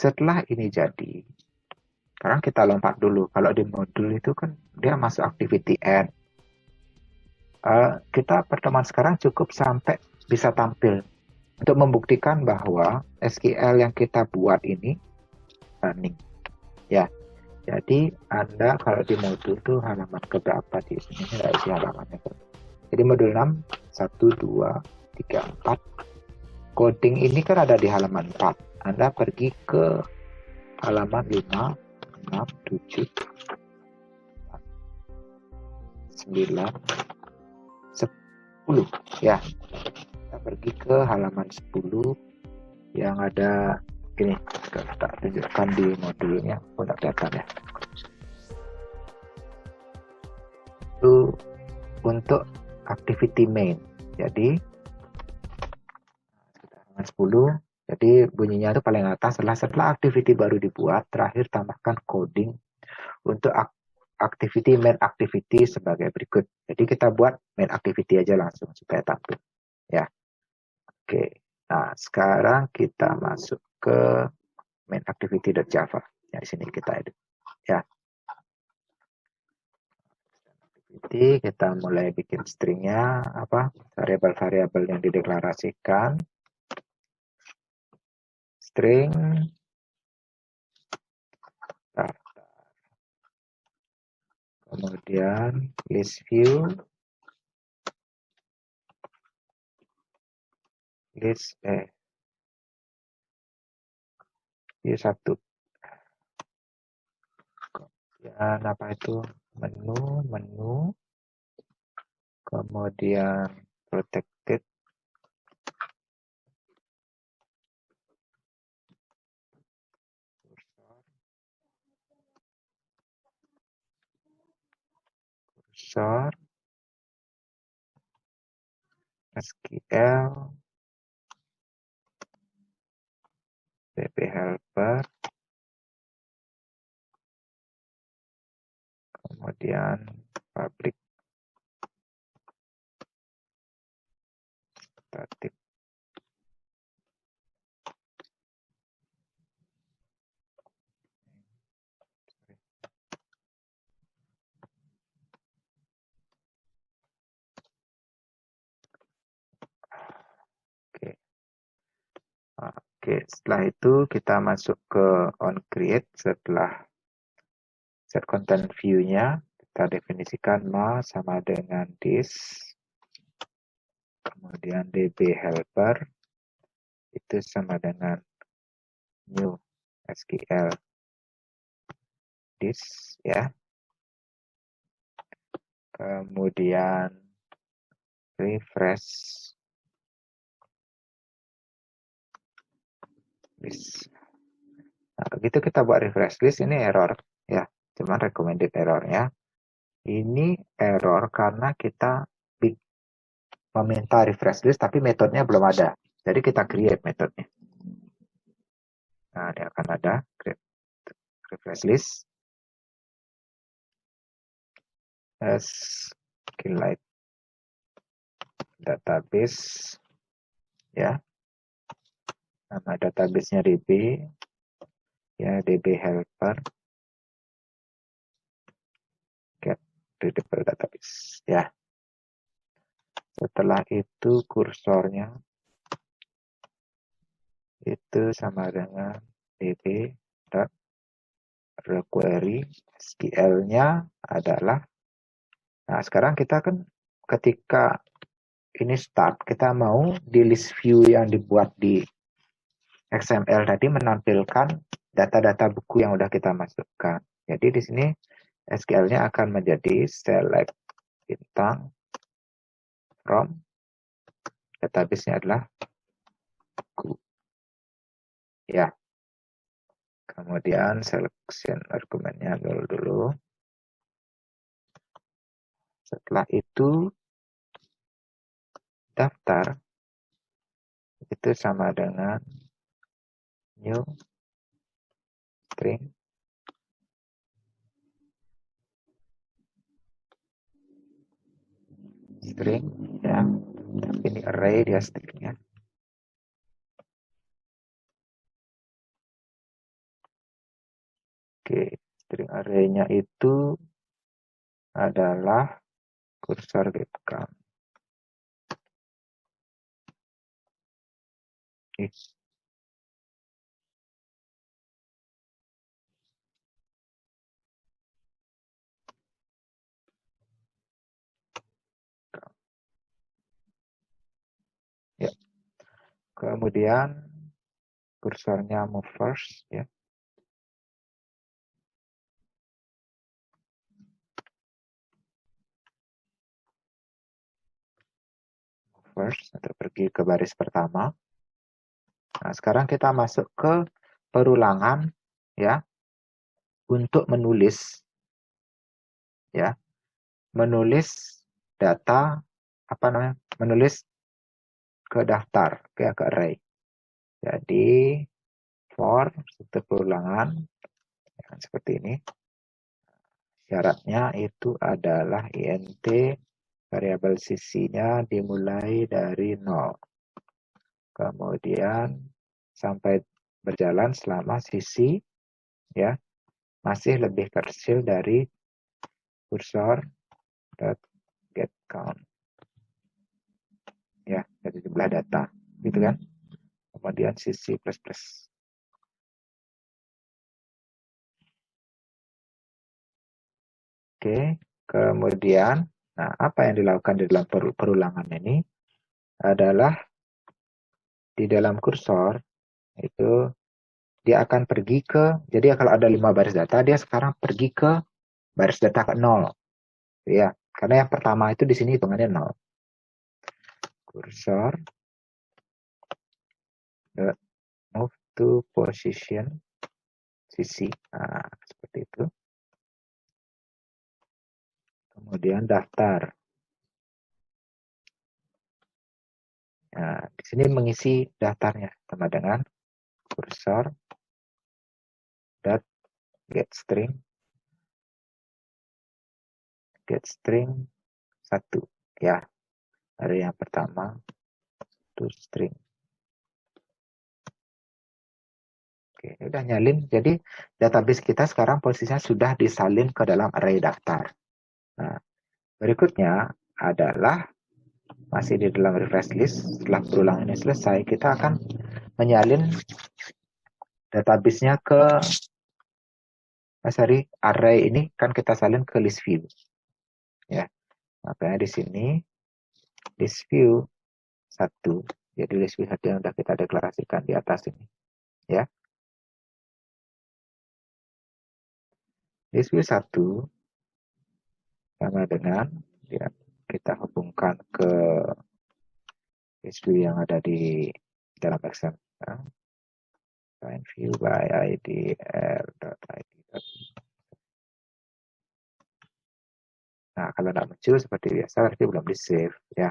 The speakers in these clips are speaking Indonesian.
setelah ini jadi, sekarang kita lompat dulu. Kalau di modul itu kan dia masuk activity end. Kita pertemuan sekarang cukup sampai bisa tampil untuk membuktikan bahwa SQL yang kita buat ini running. Ya, jadi Anda kalau di modul itu halaman keberapa di sini? Nggak isi halamannya. Jadi modul 6, 1, 2, 3, 4. Coding ini kan ada di halaman 4. Anda pergi ke halaman 5, 6, 7, 9, 10. Ya, kita pergi ke halaman 10 yang ada ini. Kita tunjukkan di modulnya. Tidak kelihatan ya. Itu untuk activity main. Jadi halaman 10. Jadi bunyinya itu paling atas setelah activity baru dibuat, terakhir tambahkan coding untuk activity main activity sebagai berikut. Jadi kita buat main activity aja langsung supaya tampil. Ya. Oke. Nah, sekarang kita masuk ke main activity.java. Ya, di sini kita edit. Ya. Jadi kita mulai bikin stringnya apa? Variabel-variabel yang dideklarasikan. String kemudian list view view 1. Kemudian apa itu? Menu kemudian protected cursor SQL DB helper kemudian public static. Oke, setelah itu kita masuk ke onCreate. Setelah set content view-nya, kita definisikan ma sama dengan this, kemudian db helper itu sama dengan new SQL this, ya. Kemudian refresh list. Nah, begitu kita buat refresh list, ini error, ya. Cuman recommended errornya. Ini error karena kita meminta refresh list, tapi metodenya belum ada. Jadi kita create metodenya. Nah, dia akan ada create refresh list. SQLite database, ya. Nama database-nya DB, ya, DB helper get readable database, ya. Setelah itu kursornya itu sama dengan db.requery, SQL-nya adalah, nah sekarang kita kan ketika ini start, kita mau di list view yang dibuat di XML tadi menampilkan data-data buku yang udah kita masukkan. Jadi di sini SQL-nya akan menjadi select bintang from, database-nya adalah buku. Ya. Kemudian selection argumennya dulu. Setelah itu daftar itu sama dengan new string ya. Tapi ini array dia stringnya. Arraynya itu adalah kursor get count. Ya. Kemudian kursornya move first, ya. Move first untuk pergi ke baris pertama. Nah, sekarang kita masuk ke perulangan, ya, untuk menulis, ya, menulis data, apa namanya, menulis ke daftar, ke array. Jadi for struktur perulangan, ya, seperti ini. Syaratnya itu adalah int variabel sisinya dimulai dari 0. Kemudian sampai berjalan selama sisi, ya, masih lebih kecil dari kursor get count, ya, dari jumlah data, gitu kan. Kemudian sisi plus plus. Oke, kemudian, nah, apa yang dilakukan di dalam perulangan ini adalah di dalam kursor itu dia akan pergi ke, jadi kalau ada 5 baris data, dia sekarang pergi ke baris data ke 0, ya, karena yang pertama itu di sini hitungannya 0. Kursor move to position sisi, nah, seperti itu. Kemudian daftar. Nah, di sini mengisi daftarnya sama dengan kursor dot get string 1, ya, dari yang pertama to string. Oke, udah nyalin. Jadi database kita sekarang posisinya sudah disalin ke dalam array daftar. Nah, berikutnya adalah masih di dalam refresh list. Setelah perulangan ini selesai, kita akan menyalin database-nya ke array ini kan kita salin ke list view. Ya. Makanya di sini list view 1. Jadi list view 1 yang sudah kita deklarasikan di atas ini. Ya. List view 1 sama dengan, ya, kita hubungkan ke list view yang ada di dalam Excel. Ya. Find view by id r.id. Nah, kalau tidak muncul seperti biasa berarti belum di save, ya.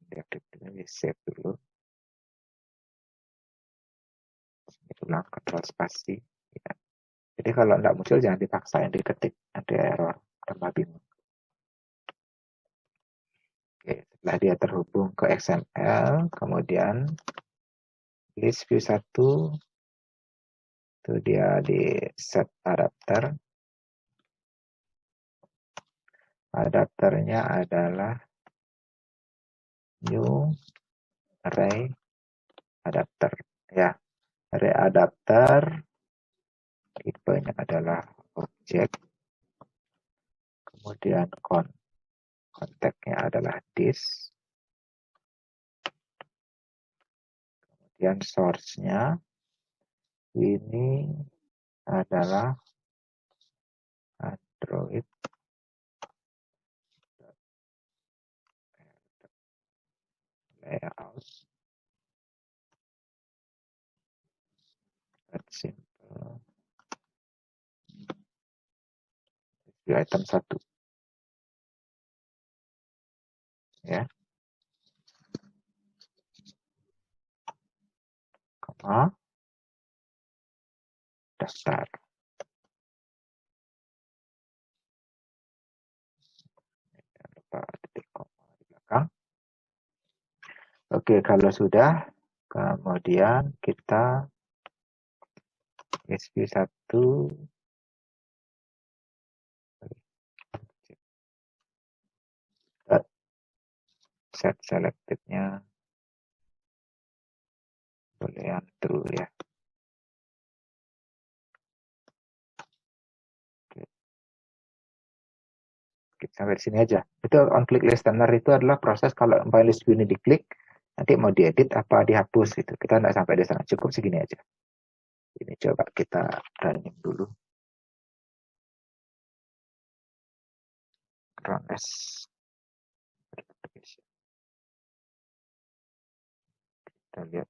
Di save dulu. Ulang kontrol spasi. Ya. Jadi kalau tidak muncul jangan dipaksa yang diketik, ada error, tambah bingung. Oke, setelah dia terhubung ke XML, kemudian list view 1 itu dia di set adapter. Adapternya adalah new array adapter, ya. Array adapter tipenya adalah objek, kemudian konteksnya adalah this, kemudian source-nya ini adalah Android layout. That's simple. Di item 1. Ya. Koma. Daftar. Jangan lupa titik koma di belakang. Oke, kalau sudah, kemudian kita SView 1 set selected-nya boleh yang true ya. Sampai di sini aja. Itu on click listener itu adalah proses kalau file list view ini diklik, nanti mau diedit apa dihapus gitu. Kita nggak sampai di sana, cukup segini aja. Ini coba kita running dulu. Run as kita lihat.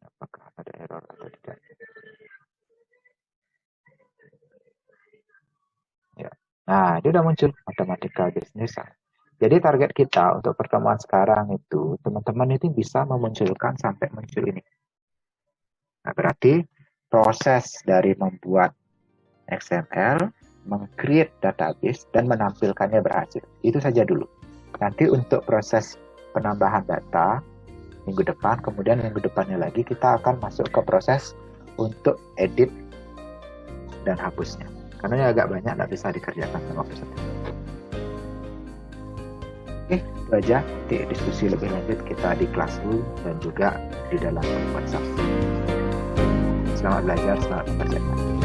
Apakah ada error atau tidak? Ya. Nah, dia udah muncul Mathematical Business. Jadi target kita untuk pertemuan sekarang itu, teman-teman itu bisa memunculkan sampai muncul ini. Nah, berarti proses dari membuat XML, meng-create database, dan menampilkannya berhasil. Itu saja dulu. Nanti untuk proses penambahan data, minggu depan, kemudian minggu depannya lagi, kita akan masuk ke proses untuk edit dan hapusnya. Karena ini agak banyak, nggak bisa dikerjakan sama peserta. Oke, itu aja. Di diskusi lebih lanjut kita di Classroom dan juga di dalam WhatsApp. Selamat belajar, selamat mempersiapkan.